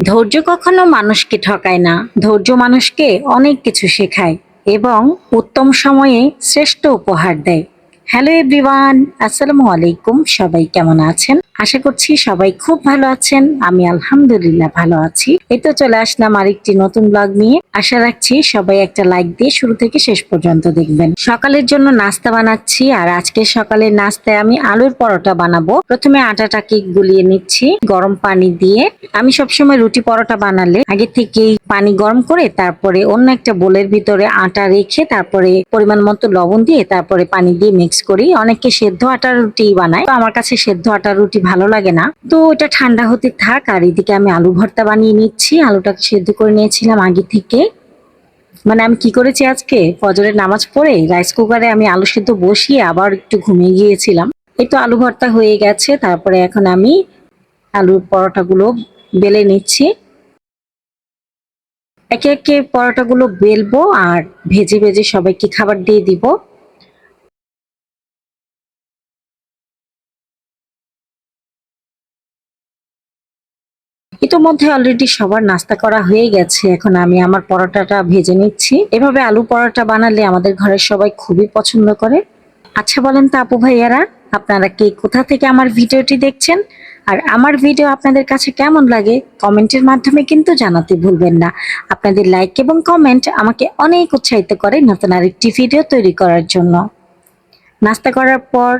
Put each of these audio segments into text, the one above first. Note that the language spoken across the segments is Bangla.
ধৈর্য কখনো মানুষকে ঠকায় না। ধৈর্য মানুষকে অনেক কিছু শেখায় এবং উত্তম সময়ে শ্রেষ্ঠ উপহার দেয়। হ্যালো এভরিওয়ান, আসসালামু আলাইকুম। সবাই কেমন আছেন? আশা করছি সবাই খুব ভালো আছেন। আমি আলহামদুলিল্লাহ ভালো আছি। এই তো চলে আসলাম আরেকটি নতুন ব্লগ নিয়ে। আশা রাখছি সবাই একটা লাইক দিয়ে শুরু থেকে শেষ পর্যন্ত দেখবেন। সকালের জন্য নাস্তা বানাচ্ছি, আর আজকে সকালের নাস্তায় আমি আলুর পরোটা বানাবো। প্রথমে আটাটাকে গুলিয়ে নিচ্ছি গরম পানি দিয়ে। আমি সবসময় রুটি পরোটা বানালে আগে থেকেই পানি গরম করে তারপরে অন্য একটা বোলের ভিতরে আটা রেখে তারপরে পরিমাণ মতো লবণ দিয়ে তারপরে পানি দিয়ে মিক্স করি। অনেকে সেদ্ধ আটার রুটি বানায়, তো আমার কাছে সেদ্ধ আটার রুটি ভালো লাগে না। তো এটা ঠান্ডা হতে থাক, আর এদিকে আমি আলু ভর্তা বানিয়ে নিচ্ছি। আলুটাকে সেদ্ধ করে নিয়েছিলাম আগে থেকে। মানে আমি কি করেছি, আজকে ফজরের নামাজ পড়ে রাইস কুকারে আমি আলু সেদ্ধ বসিয়ে আবার একটু ঘুমিয়ে গিয়েছিলাম। এই তো আলু ভর্তা হয়ে গেছে। তারপরে এখন আমি আলুর পরোটাগুলো বেলে নিচ্ছি। একে একে পরোটাগুলো বেলবো আর ভেজে ভেজে সবাইকে খাবার দিয়ে দিব। ইতোমধ্যে অলরেডি সবার নাস্তা করা হয়ে গেছে। এখন আমি আমার পরোটাটা ভেজে নিচ্ছি। এভাবে আলু পরোটা বানালে আমাদের ঘরের সবাই খুবই পছন্দ করে। আচ্ছা বলেন তো আপু ভাইয়ারা, আপনারা কে কোথা থেকে আমার ভিডিওটি দেখছেন? আর আমার ভিডিও আপনাদের কাছে কেমন লাগে কমেন্টের মাধ্যমে কিন্তু জানাতে ভুলবেন না। আপনাদের লাইক এবং কমেন্ট আমাকে অনেক উৎসাহিত করে নতুন আরেকটি ভিডিও তৈরি করার জন্য। নাস্তা করার পর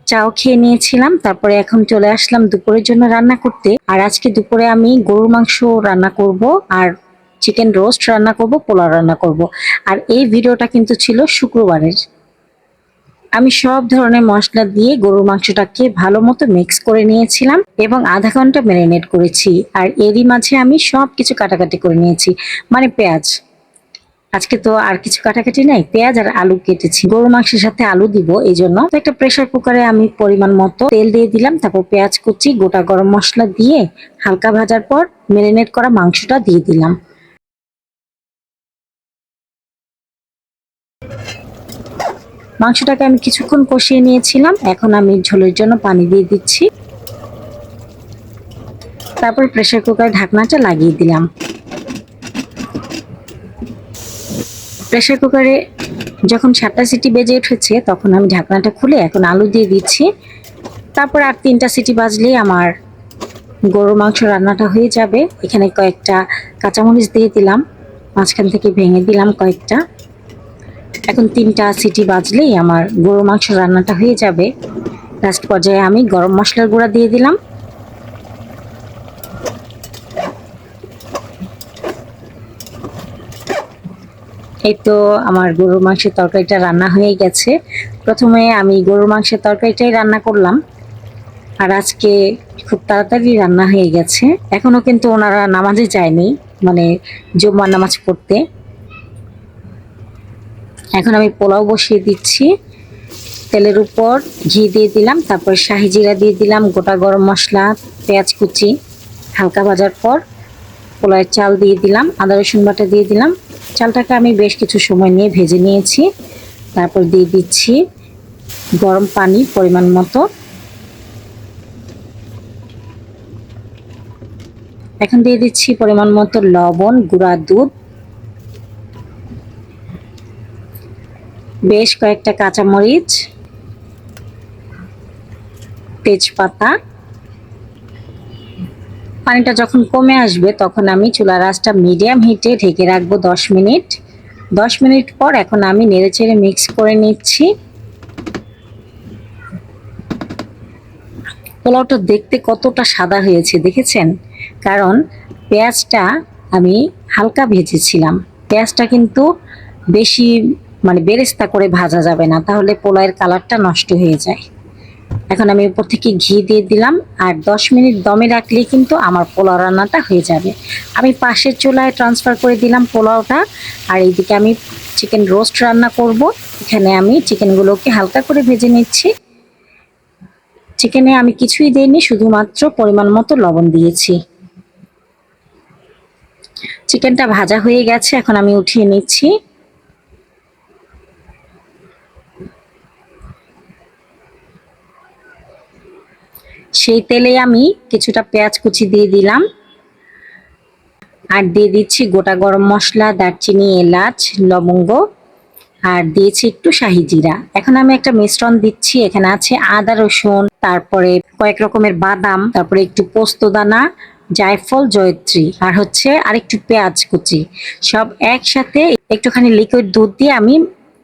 চাও খেয়ে নিয়েছিলাম। তারপরে এখন চলে আসলাম দুপুরের জন্য রান্না করতে। আর আজকে দুপুরে আমি গরুর মাংস রান্না করব, আর চিকেন রোস্ট রান্না করব, পোলাও রান্না করব। আর এই ভিডিওটা কিন্তু ছিল শুক্রবারের। আমি সব ধরনের মশলা দিয়ে গরুর মাংসটাকে ভালো মতো মিক্স করে নিয়েছিলাম এবং আধা ঘন্টা ম্যারিনেট করেছি। আর এরই মাঝে আমি সবকিছু কাটাকাটি করে নিয়েছি, মানে পেঁয়াজ। আজকে তো আর কিছু কাটাকাটি নাই, পেঁয়াজ আর আলু কেটেছি। গরুর মাংসের সাথে আলু দিব, এই জন্য তো একটা প্রেসার কুকারে আমি পরিমাণ মতো তেল দিয়ে দিলাম। তারপর পেঁয়াজ কুচি, গোটা গরম মশলা দিয়ে হালকা ভাজার পর ম্যারিনেট করা মাংসটা দিয়ে দিলাম। মাংসটাকে আমি কিছুক্ষণ কষিয়ে নিয়েছিলাম। এখন আমি ঝোলের জন্য পানি দিয়ে দিচ্ছি। তারপর প্রেসার কুকার ঢাকনাটা লাগিয়ে দিলাম। প্রেসার কুকারে যখন 7টা সিটি বেজে উঠেছে তখন আমি ঢাকনাটা খুলে এখন আলু দিয়ে দিচ্ছি। তারপর আর 3টা সিটি বাজলেই আমার গরুর মাংস রান্নাটা হয়ে যাবে। এখানে কয়েকটা কাঁচামরিচ দিয়ে দিলাম, মাঝখান থেকে ভেঙে দিলাম কয়েকটা। এখন 3টা সিটি বাজলেই আমার গরুর মাংস রান্নাটা হয়ে যাবে। লাস্ট পর্যায়ে আমি গরম মশলার গুঁড়া দিয়ে দিলাম। এই তো আমার গরুর মাংসের তরকারিটা রান্না হয়ে গেছে। প্রথমে আমি গরুর মাংসের তরকারিটাই রান্না করলাম, আর আজকে খুব তাড়াতাড়ি রান্না হয়ে গেছে। এখনো কিন্তু ওনারা নামাজে যায়নি, মানে জুম্মার নামাজ পড়তে। এখন আমি পোলাও বসিয়ে দিচ্ছি। তেলের উপর ঘি দিয়ে দিলাম, তারপর শাহি জিরা দিয়ে দিলাম, গোটা গরম মশলা, পেঁয়াজ কুচি হালকা ভাজার পর পোলাওয়ের চাল দিয়ে দিলাম, আদা রসুন বাটা দিয়ে দিলাম। চালটাকে আমি বেশ কিছু সময় নিয়ে ভেজে নিয়েছি। তারপর দিয়ে দিচ্ছি গরম পানি পরিমাণ মতো। এখন দিয়ে দিচ্ছি পরিমাণ মতো লবণ, গুঁড়া দুধ, বেশ কয়েকটা কাঁচামরিচ, তেজপাতা। পানিটা যখন কমে আসবে তখন আমি চুলার আঁচটা মিডিয়াম হিটে ঢেকে রাখবো 10 মিনিট। 10 মিনিট পর এখন আমি নেড়েচেড়ে মিক্স করে নিচ্ছি। পোলাওটা দেখতে কতটা সাদা হয়েছে দেখেছেন? কারণ পেঁয়াজটা আমি হালকা ভেজেছিলাম। পেঁয়াজটা কিন্তু বেশি মানে বেরেস্তা করে ভাজা যাবে না, তাহলে পোলাওয়ের কালারটা নষ্ট হয়ে যায়। এখন আমি উপর থেকে ঘি দিয়ে দিলাম, আর 10 মিনিট দমে রাখলেই কিন্তু আমার পোলাও রান্নাটা হয়ে যাবে। আমি পাশের চুলায় ট্রান্সফার করে দিলাম পোলাওটা। আর এইদিকে আমি চিকেন রোস্ট রান্না করব। এখানে আমি চিকেনগুলোকে হালকা করে ভেজে নিচ্ছি। চিকেনে আমি কিছুই দিইনি, শুধুমাত্র পরিমাণ মতো লবণ দিয়েছি। চিকেনটা ভাজা হয়ে গেছে, এখন আমি উঠিয়ে নিচ্ছি। সেই তেলে আমি কিছুটা পেঁয়াজ কুচি দিয়ে দিলাম, আর দিয়ে দিচ্ছি গোটা গরম মশলা, দারচিনি, এলাচ, লবঙ্গ, আর দিয়েছি একটু শাহি জিরা। এখন আমি একটা মিশ্রণ দিচ্ছি। এখানে আছে আদা রসুন, তারপরে কয়েক রকমের বাদাম, তারপরে একটু পোস্ত দানা, জায়ফল, জয়ত্রী, আর হচ্ছে আরেকটু পেঁয়াজ কুচি, সব একসাথে একটুখানি লিকুইড দুধ দিয়ে আমি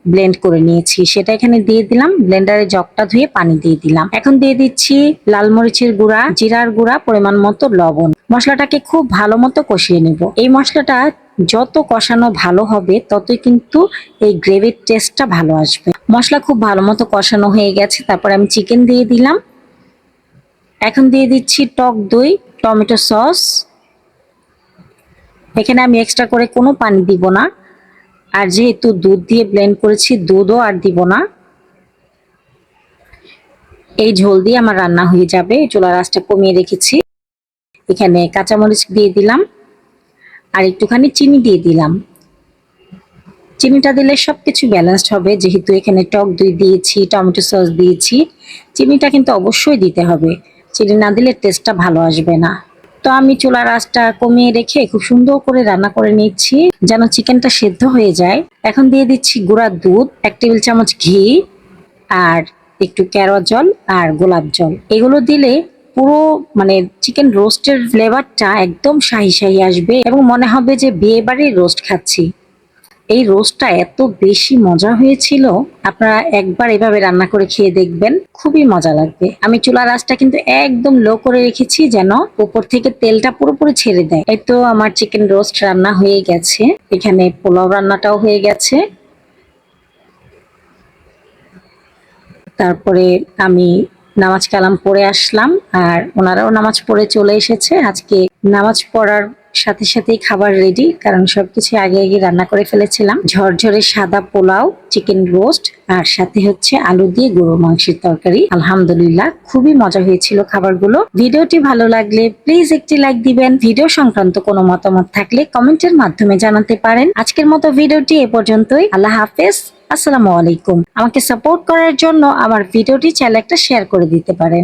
ব্লেন্ড করে নিয়েছি। সেটা এখানে দিয়ে দিলাম। ব্লেন্ডারে জগটা ধুয়ে পানি দিয়ে দিলাম। এখন দিয়ে দিচ্ছি লাল মরিচের গুঁড়া, জিরার গুঁড়া, পরিমাণ মতো লবণ। মশলাটাকে খুব ভালো মতো কষিয়ে নেব। এই মশলাটা যত কষানো ভালো হবে ততই কিন্তু এই গ্রেভির টেস্টটা ভালো আসবে। মশলা খুব ভালো মতো কষানো হয়ে গেছে। তারপর আমি চিকেন দিয়ে দিলাম। এখন দিয়ে দিচ্ছি টক দই, টমেটো সস। এখানে আমি এক্সট্রা করে কোনো পানি দিব না। আর যেহেতু দুধ দিয়ে ব্লেন্ড করেছি, দুধও আর দিব না। এই ঝোল দিয়ে আমার রান্না হয়ে যাবে। চুলার আঁচটা কমিয়ে রেখেছি। এখানে কাঁচামরিচ দিয়ে দিলাম আর একটুখানি চিনি দিয়ে দিলাম। চিনিটা দিলে সবকিছু ব্যালেন্সড হবে, যেহেতু এখানে টক দই দিয়েছি, টমেটো সস দিয়েছি। চিনিটা কিন্তু অবশ্যই দিতে হবে। চিনি না দিলে টেস্টটা ভালো আসবে না। তো আমি চুলার আঁচটা কমিয়ে রেখে খুব সুন্দর করে রান্না করে নিচ্ছি যেন চিকেনটা সেদ্ধ হয়ে যায়। এখন দিয়ে দিচ্ছি গুঁড়া দুধ, 1 টেবিল চামচ ঘি, আর একটু কেওড়া জল আর গোলাপ জল। এগুলো দিলে পুরো মানে চিকেন রোস্টের ফ্লেভারটা একদম শাহি শাহি আসবে এবং মনে হবে যে বিয়ে বাড়ির রোস্ট খাচ্ছি। এই রোস্টটা এত বেশি মজা হয়েছিল, আপনারা একবার এভাবে রান্না করে খেয়ে দেখবেন, খুবই মজা লাগবে। আমি চুলার আঁচটা কিন্তু একদম লো করে রেখেছি যেন উপর থেকে তেলটা পুরোপুরি ছেড়ে দেয়। এই তো আমার চিকেন রোস্ট রান্না হয়ে গেছে। এখানে পোলাও রান্নাটাও হয়ে গেছে। তারপরে আমি নামাজ কালাম পড়ে আসলাম আর ওনারাও নামাজ পড়ে চলে এসেছে। আজকে নামাজ পড়ার সাথে সাথেই খাবার রেডি, কারণ সবকিছু আগে আগে রান্না করে ফেলেছিলাম। ঝরঝরে সাদা পোলাও, চিকেন রোস্ট, আর সাথে হচ্ছে আলু দিয়ে গরুর মাংসের তরকারি। আলহামদুলিল্লাহ, খুবই মজা হয়েছিল খাবারগুলো। ভিডিওটি ভালো লাগলে প্লিজ একটি লাইক দিবেন। ভিডিও সংক্রান্ত কোনো মতামত থাকলে কমেন্টের মাধ্যমে জানাতে পারেন। আজকের মতো ভিডিওটি এ পর্যন্তই। আল্লাহ হাফেজ। আসসালামু আলাইকুম। আমাকে সাপোর্ট করার জন্য আমার ভিডিওটি চাইলে একটা শেয়ার করে দিতে পারেন।